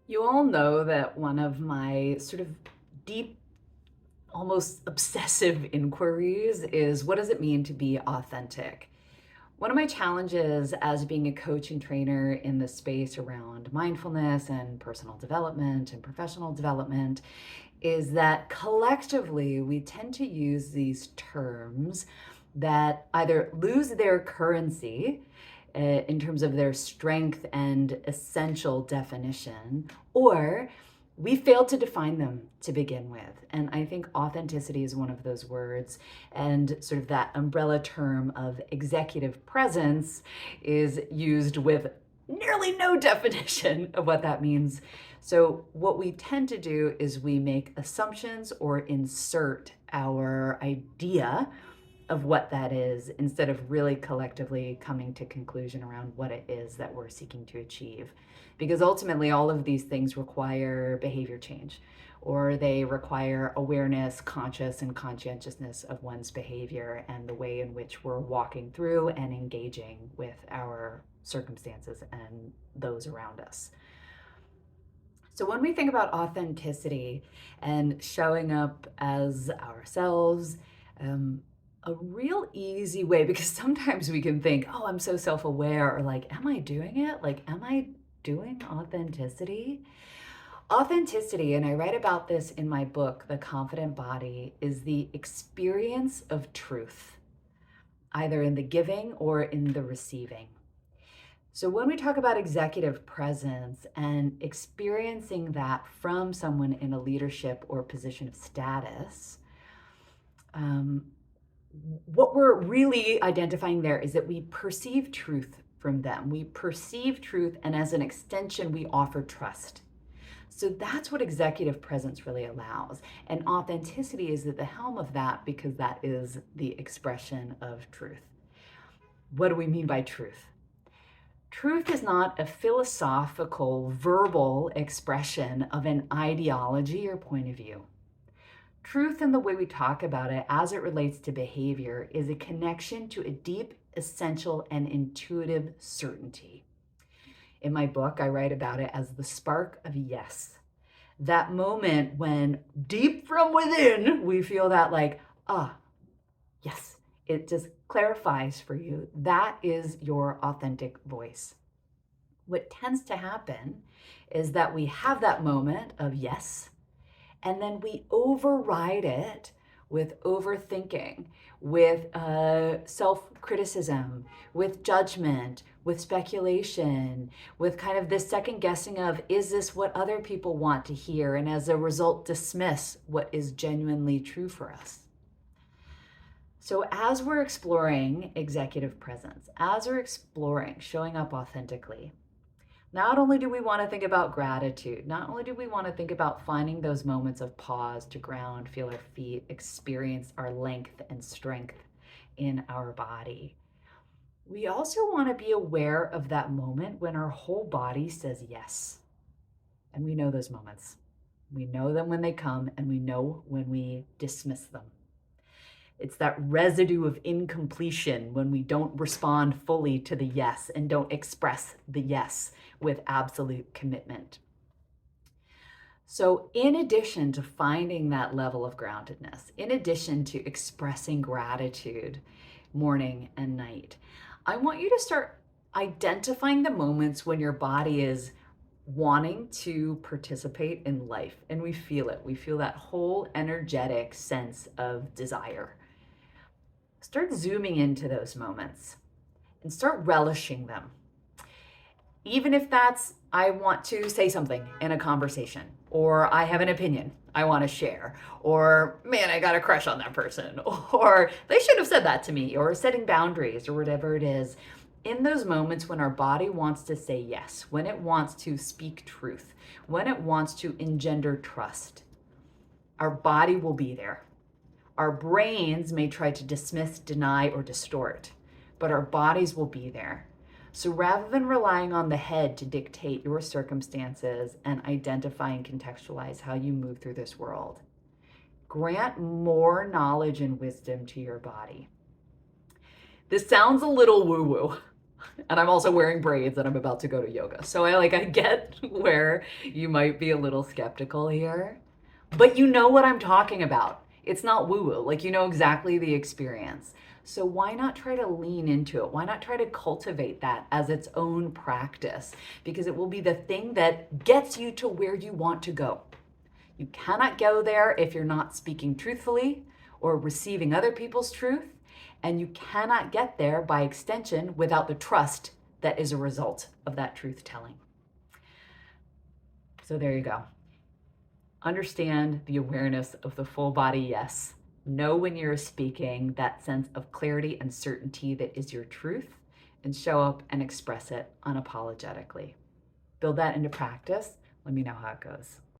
You all know that one of my sort of deep, almost obsessive inquiries is what does it mean to be authentic? One of my challenges as being a coach and trainer in the space around mindfulness and personal development and professional development is that collectively we tend to use these terms that either lose their currency in terms of their strength and essential definition, or we failed to define them to begin with. And I think authenticity is one of those words, and sort of that umbrella term of executive presence is used with nearly no definition of what that means. So, what we tend to do is we make assumptions or insert our idea of what that is instead of really collectively coming to conclusion around what it is that we're seeking to achieve. Because ultimately, all of these things require behavior change, or they require awareness, conscious, and conscientiousness of one's behavior and the way in which we're walking through and engaging with our circumstances and those around us. So, when we think about authenticity and showing up as ourselves, a real easy way, because sometimes we can think, oh, I'm so self aware, or like, am I doing it? Like, am I doing authenticity? Authenticity, and I write about this in my book, The Confident Body, is the experience of truth, either in the giving or in the receiving. So, when we talk about executive presence and experiencing that from someone in a leadership or position of status, um, what we're really identifying there is that we perceive truth from them. We perceive truth, and as an extension, we offer trust. So that's what executive presence really allows. And authenticity is at the helm of that because that is the expression of truth. What do we mean by truth? Truth is not a philosophical, verbal expression of an ideology or point of view. Truth, in the way we talk about it as it relates to behavior, is a connection to a deep, essential, and intuitive certainty. In my book, I write about it as the spark of yes. That moment when deep from within, we feel that, like, yes, it just clarifies for you. That is your authentic voice. What tends to happen is that we have that moment of yes, and then we override it with overthinking, with self criticism, with judgment, with speculation, with kind of this second guessing of, is this what other people want to hear? And as a result, dismiss what is genuinely true for us. So, as we're exploring executive presence, as we're exploring showing up authentically, not only do we want to think about gratitude, not only do we want to think about finding those moments of pause to ground, feel our feet, experience our length and strength in our body, we also want to be aware of that moment when our whole body says yes. And we know those moments. We know them when they come, and we know when we dismiss them. It's that residue of incompletion when we don't respond fully to the yes and don't express the yes with absolute commitment. So, in addition to finding that level of groundedness, in addition to expressing gratitude morning and night, I want you to start identifying the moments when your body is wanting to participate in life. And we feel it. We feel that whole energetic sense of desire. Start zooming into those moments and start relishing them. Even if that's, I want to say something in a conversation, or I have an opinion I want to share, or man, I got a crush on that person, or they should have said that to me, or setting boundaries, or whatever it is. In those moments when our body wants to say yes, when it wants to speak truth, when it wants to engender trust, our body will be there. Our brains may try to dismiss, deny, or distort, but our bodies will be there. So rather than relying on the head to dictate your circumstances and identify and contextualize how you move through this world, grant more knowledge and wisdom to your body. This sounds a little woo-woo. And I'm also wearing braids and I'm about to go to yoga. So I get where you might be a little skeptical here, but you know what I'm talking about. It's not woo-woo. Like you know exactly the experience. So why not try to lean into it? Why not try to cultivate that as its own practice? Because it will be the thing that gets you to where you want to go. You cannot go there if you're not speaking truthfully or receiving other people's truth. And you cannot get there by extension without the trust that is a result of that truth telling. So there you go. Understand the awareness of the full body yes. Know when you're speaking that sense of clarity and certainty that is your truth, and show up and express it unapologetically. Build that into practice. Let me know how it goes.